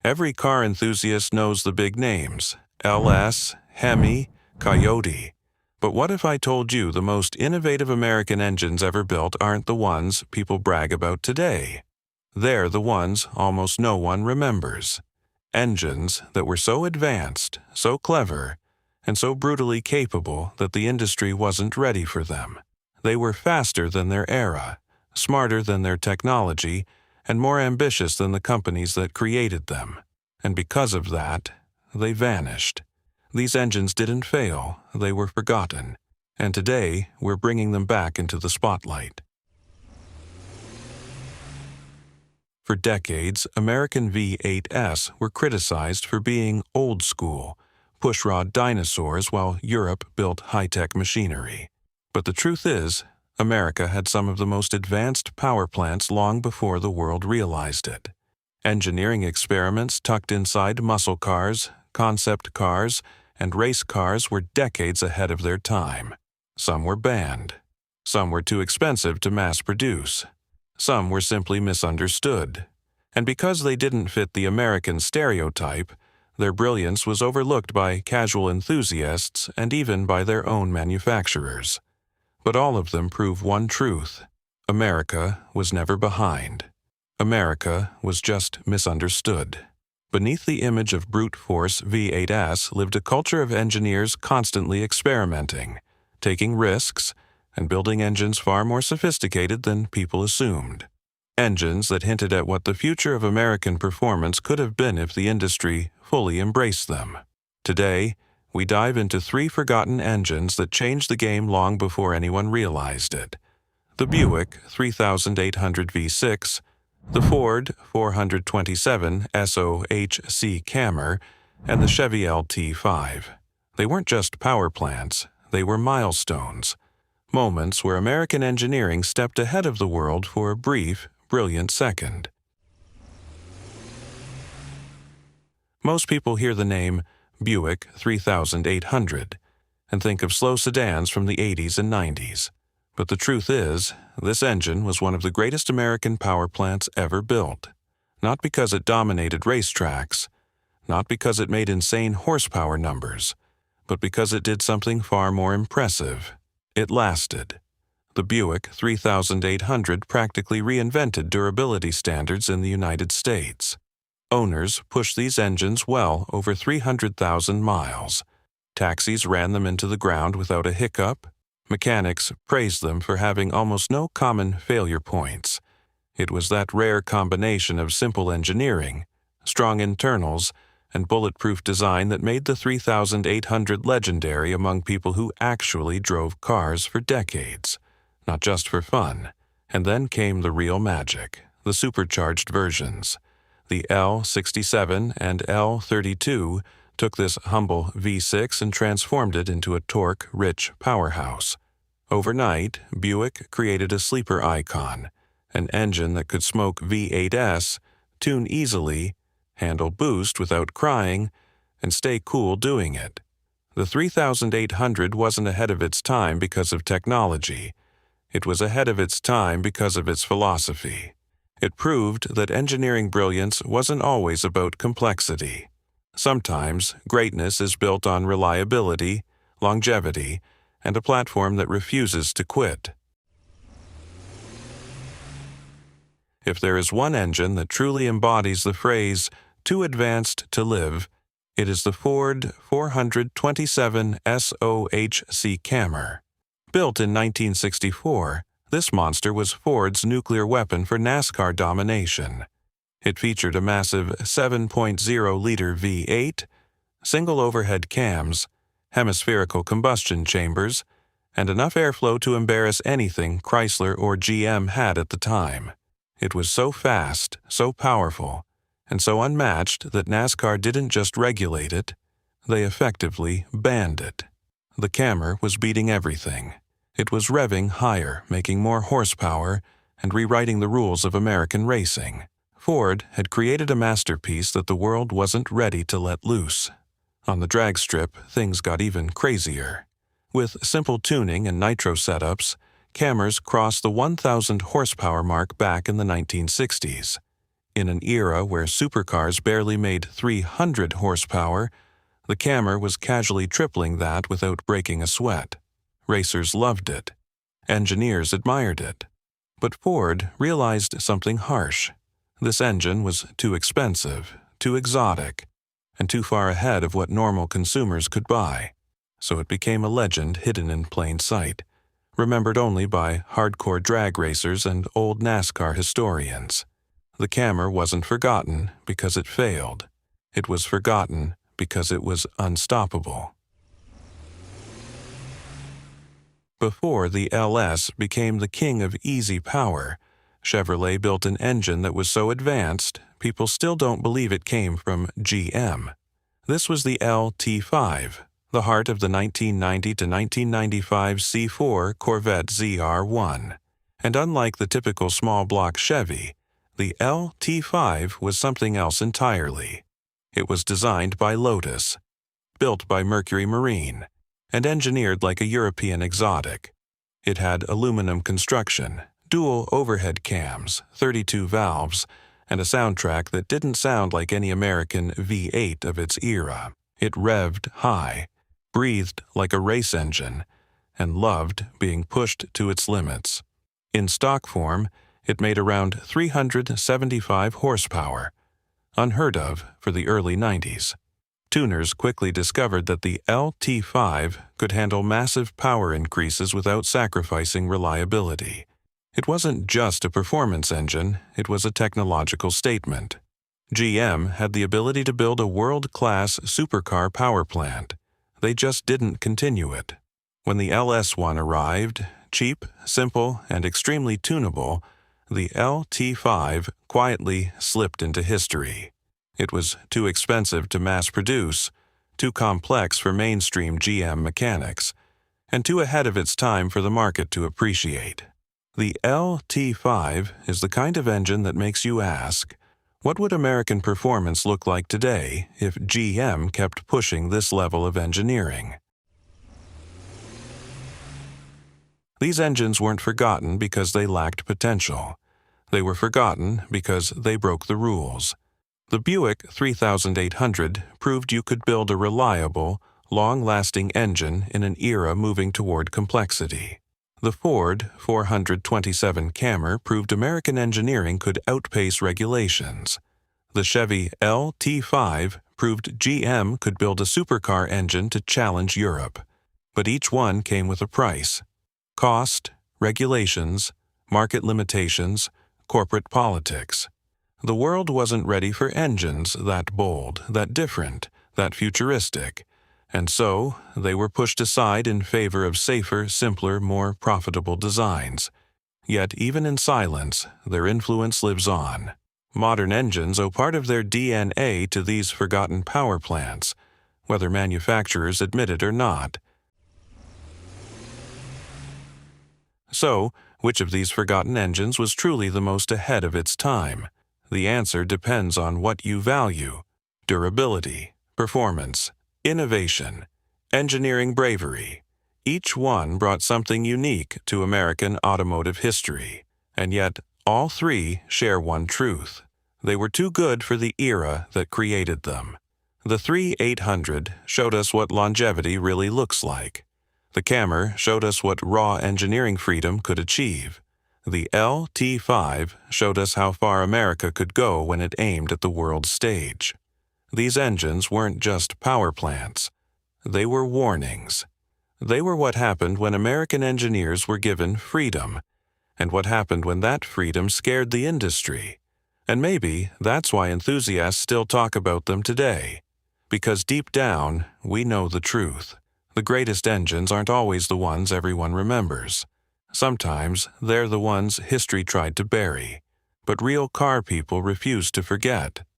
Every car enthusiast knows the big names: LS, HEMI, Coyote. But what if I told you the most innovative American engines ever built aren't the ones people brag about today? They're the ones almost no one remembers. Engines that were so advanced, so clever, and so brutally capable that the industry wasn't ready for them. They were faster than their era, smarter than their technology, and more ambitious than the companies that created them. And because of that, they vanished. These engines didn't fail, they were forgotten. And today, we're bringing them back into the spotlight. For decades, American V8s were criticized for being old school, pushrod dinosaurs while Europe built high-tech machinery. But the truth is, America had some of the most advanced power plants long before the world realized it. Engineering experiments tucked inside muscle cars, concept cars, and race cars were decades ahead of their time. Some were banned. Some were too expensive to mass produce. Some were simply misunderstood. And because they didn't fit the American stereotype, their brilliance was overlooked by casual enthusiasts and even by their own manufacturers. But all of them prove one truth: America was never behind. America was just misunderstood. Beneath the image of brute force V8s lived a culture of engineers constantly experimenting, taking risks, and building engines far more sophisticated than people assumed. Engines that hinted at what the future of American performance could have been if the industry fully embraced them. Today, we dive into three forgotten engines that changed the game long before anyone realized it: the Buick 3800 V6, the Ford 427 SOHC Cammer, and the Chevy LT5. They weren't just power plants, they were milestones, moments where American engineering stepped ahead of the world for a brief, brilliant second. Most people hear the name Buick 3800 and think of slow sedans from the 80s and 90s. But the truth is, this engine was one of the greatest American power plants ever built. Not because it dominated racetracks, not because it made insane horsepower numbers, but because it did something far more impressive. It lasted. The Buick 3800 practically reinvented durability standards in the United States. Owners pushed these engines well over 300,000 miles. Taxis ran them into the ground without a hiccup. Mechanics praised them for having almost no common failure points. It was that rare combination of simple engineering, strong internals, and bulletproof design that made the 3800 legendary among people who actually drove cars for decades, not just for fun. And then came the real magic, the supercharged versions. The L67 and L32 took this humble V6 and transformed it into a torque-rich powerhouse. Overnight, Buick created a sleeper icon, an engine that could smoke V8s, tune easily, handle boost without crying, and stay cool doing it. The 3800 wasn't ahead of its time because of technology. It was ahead of its time because of its philosophy. It proved that engineering brilliance wasn't always about complexity. Sometimes, greatness is built on reliability, longevity, and a platform that refuses to quit. If there is one engine that truly embodies the phrase, "too advanced to live," it is the Ford 427 SOHC Cammer. Built in 1964, this monster was Ford's nuclear weapon for NASCAR domination. It featured a massive 7.0-liter V8, single overhead cams, hemispherical combustion chambers, and enough airflow to embarrass anything Chrysler or GM had at the time. It was so fast, so powerful, and so unmatched that NASCAR didn't just regulate it, they effectively banned it. The Cammer was beating everything. It was revving higher, making more horsepower, and rewriting the rules of American racing. Ford had created a masterpiece that the world wasn't ready to let loose. On the drag strip, things got even crazier. With simple tuning and nitro setups, Cammers crossed the 1,000 horsepower mark back in the 1960s. In an era where supercars barely made 300 horsepower, the Camry was casually tripling that without breaking a sweat. Racers loved it. Engineers admired it. But Ford realized something harsh. This engine was too expensive, too exotic, and too far ahead of what normal consumers could buy. So it became a legend hidden in plain sight, remembered only by hardcore drag racers and old NASCAR historians. The Camry wasn't forgotten because it failed. It was forgotten because it was unstoppable. Before the LS became the king of easy power, Chevrolet built an engine that was so advanced, people still don't believe it came from GM. This was the LT5, the heart of the 1990 to 1995 C4 Corvette ZR-1. And unlike the typical small-block Chevy, the LT5 was something else entirely. It was designed by Lotus, built by Mercury Marine, and engineered like a European exotic. It had aluminum construction, dual overhead cams, 32 valves, and a soundtrack that didn't sound like any American V8 of its era. It revved high, breathed like a race engine, and loved being pushed to its limits. In stock form, it made around 375 horsepower, unheard of for the early 90s. Tuners quickly discovered that the LT5 could handle massive power increases without sacrificing reliability. It wasn't just a performance engine, it was a technological statement. GM had the ability to build a world-class supercar power plant. They just didn't continue it. When the LS1 arrived, cheap, simple, and extremely tunable, the LT5 quietly slipped into history. It was too expensive to mass produce, too complex for mainstream GM mechanics, and too ahead of its time for the market to appreciate. The LT5 is the kind of engine that makes you ask, what would American performance look like today if GM kept pushing this level of engineering? These engines weren't forgotten because they lacked potential. They were forgotten because they broke the rules. The Buick 3800 proved you could build a reliable, long-lasting engine in an era moving toward complexity. The Ford 427 Camry proved American engineering could outpace regulations. The Chevy LT5 proved GM could build a supercar engine to challenge Europe. But each one came with a price. Cost, regulations, market limitations, corporate politics. The world wasn't ready for engines that bold, that different, that futuristic, and so they were pushed aside in favor of safer, simpler, more profitable designs. Yet even in silence, their influence lives on. Modern engines owe part of their DNA to these forgotten power plants, whether manufacturers admit it or not. So, which of these forgotten engines was truly the most ahead of its time? The answer depends on what you value: durability, performance, innovation, engineering bravery. Each one brought something unique to American automotive history, and yet all three share one truth: they were too good for the era that created them. The 3800 showed us what longevity really looks like. The Camry showed us what raw engineering freedom could achieve. The LT5 showed us how far America could go when it aimed at the world stage. These engines weren't just power plants. They were warnings. They were what happened when American engineers were given freedom, and what happened when that freedom scared the industry. And maybe that's why enthusiasts still talk about them today. Because deep down, we know the truth. The greatest engines aren't always the ones everyone remembers. Sometimes they're the ones history tried to bury, but real car people refuse to forget.